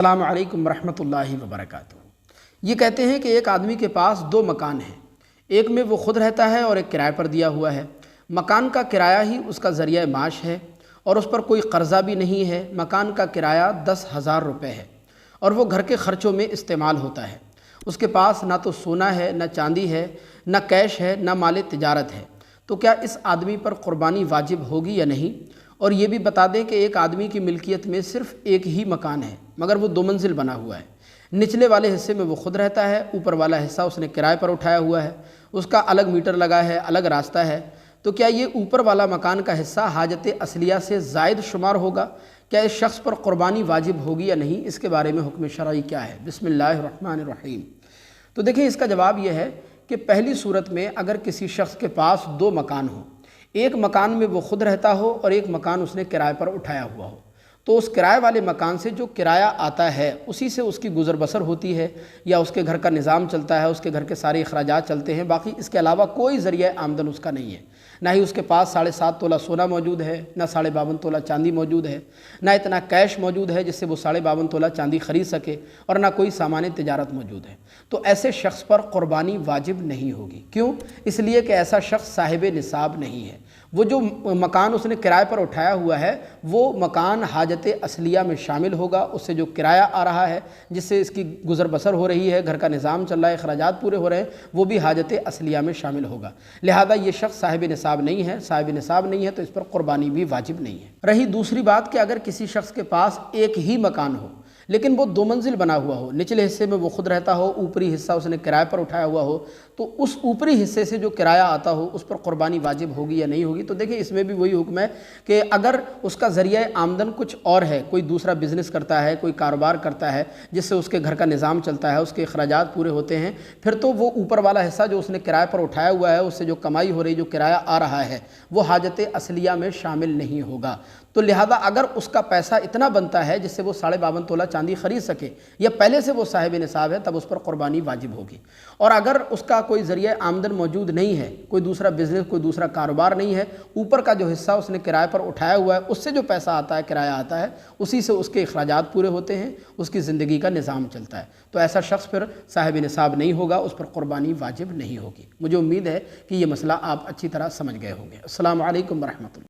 السلام علیکم ورحمۃ اللہ وبرکاتہ۔ یہ کہتے ہیں کہ ایک آدمی کے پاس دو مکان ہیں، ایک میں وہ خود رہتا ہے اور ایک کرائے پر دیا ہوا ہے۔ مکان کا کرایہ ہی اس کا ذریعہ معاش ہے اور اس پر کوئی قرضہ بھی نہیں ہے۔ مکان کا کرایہ 10,000 روپے ہے اور وہ گھر کے خرچوں میں استعمال ہوتا ہے۔ اس کے پاس نہ تو سونا ہے، نہ چاندی ہے، نہ کیش ہے، نہ مال تجارت ہے۔ تو کیا اس آدمی پر قربانی واجب ہوگی یا نہیں؟ اور یہ بھی بتا دیں کہ ایک آدمی کی ملکیت میں صرف ایک ہی مکان ہے مگر وہ 2 منزل بنا ہوا ہے۔ نچلے والے حصے میں وہ خود رہتا ہے، اوپر والا حصہ اس نے کرائے پر اٹھایا ہوا ہے۔ اس کا الگ میٹر لگا ہے، الگ راستہ ہے۔ تو کیا یہ اوپر والا مکان کا حصہ حاجت اصلیہ سے زائد شمار ہوگا؟ کیا اس شخص پر قربانی واجب ہوگی یا نہیں؟ اس کے بارے میں حکم شرعی کیا ہے؟ بسم اللہ الرحمن الرحیم۔ تو دیکھیں، اس کا جواب یہ ہے کہ پہلی صورت میں اگر کسی شخص کے پاس 2 مکان ہوں، ایک مکان میں وہ خود رہتا ہو اور ایک مکان اس نے کرائے پر اٹھایا ہوا ہو، تو اس کرائے والے مکان سے جو کرایہ آتا ہے اسی سے اس کی گزر بسر ہوتی ہے، یا اس کے گھر کا نظام چلتا ہے، اس کے گھر کے سارے اخراجات چلتے ہیں۔ باقی اس کے علاوہ کوئی ذریعہ آمدن اس کا نہیں ہے۔ نہ ہی اس کے پاس 7.5 تولہ سونا موجود ہے، نہ 52.5 تولہ چاندی موجود ہے، نہ اتنا کیش موجود ہے جس سے وہ 52.5 تولہ چاندی خرید سکے، اور نہ کوئی سامان تجارت موجود ہے۔ تو ایسے شخص پر قربانی واجب نہیں ہوگی۔ کیوں؟ اس لیے کہ ایسا شخص صاحب نصاب نہیں ہے۔ وہ جو مکان اس نے کرائے پر اٹھایا ہوا ہے وہ مکان حاجت اصلیہ میں شامل ہوگا، اس سے جو کرایہ آ رہا ہے جس سے اس کی گزر بسر ہو رہی ہے، گھر کا نظام چل رہا ہے، اخراجات پورے ہو رہے ہیں، وہ بھی حاجت اصلیہ میں شامل ہوگا۔ لہذا یہ شخص صاحب نصاب نہیں ہے۔ صاحب نصاب نہیں ہے تو اس پر قربانی بھی واجب نہیں ہے۔ رہی دوسری بات کہ اگر کسی شخص کے پاس ایک ہی مکان ہو لیکن وہ 2 منزل بنا ہوا ہو، نچلے حصے میں وہ خود رہتا ہو، اوپری حصہ اس نے کرائے پر اٹھایا ہوا ہو، تو اس اوپری حصے سے جو کرایہ آتا ہو اس پر قربانی واجب ہوگی یا نہیں ہوگی؟ تو دیکھیں، اس میں بھی وہی حکم ہے کہ اگر اس کا ذریعہ آمدن کچھ اور ہے، کوئی دوسرا بزنس کرتا ہے، کوئی کاروبار کرتا ہے جس سے اس کے گھر کا نظام چلتا ہے، اس کے اخراجات پورے ہوتے ہیں، پھر تو وہ اوپر والا حصہ جو اس نے کرائے پر اٹھایا ہوا ہے، اس سے جو کمائی ہو رہی، جو کرایہ آ رہا ہے، وہ حاجت اصلیہ میں شامل نہیں ہوگا۔ تو لہذا اگر اس کا پیسہ اتنا بنتا ہے جس سے وہ 52.5 تولہ چاندی خرید سکے، یا پہلے سے وہ صاحب نصاب ہے، تب اس پر قربانی واجب ہوگی۔ اور اگر اس کا کوئی ذریعہ آمدن موجود نہیں ہے، کوئی دوسرا بزنس، کوئی دوسرا کاروبار نہیں ہے، اوپر کا جو حصہ اس نے کرائے پر اٹھایا ہوا ہے اس سے جو پیسہ آتا ہے، کرایہ آتا ہے، اسی سے اس کے اخراجات پورے ہوتے ہیں، اس کی زندگی کا نظام چلتا ہے، تو ایسا شخص پھر صاحب نصاب نہیں ہوگا، اس پر قربانی واجب نہیں ہوگی۔ مجھے امید ہے کہ یہ مسئلہ آپ اچھی طرح سمجھ گئے ہوں گے۔ السلام علیکم ورحمۃ اللہ۔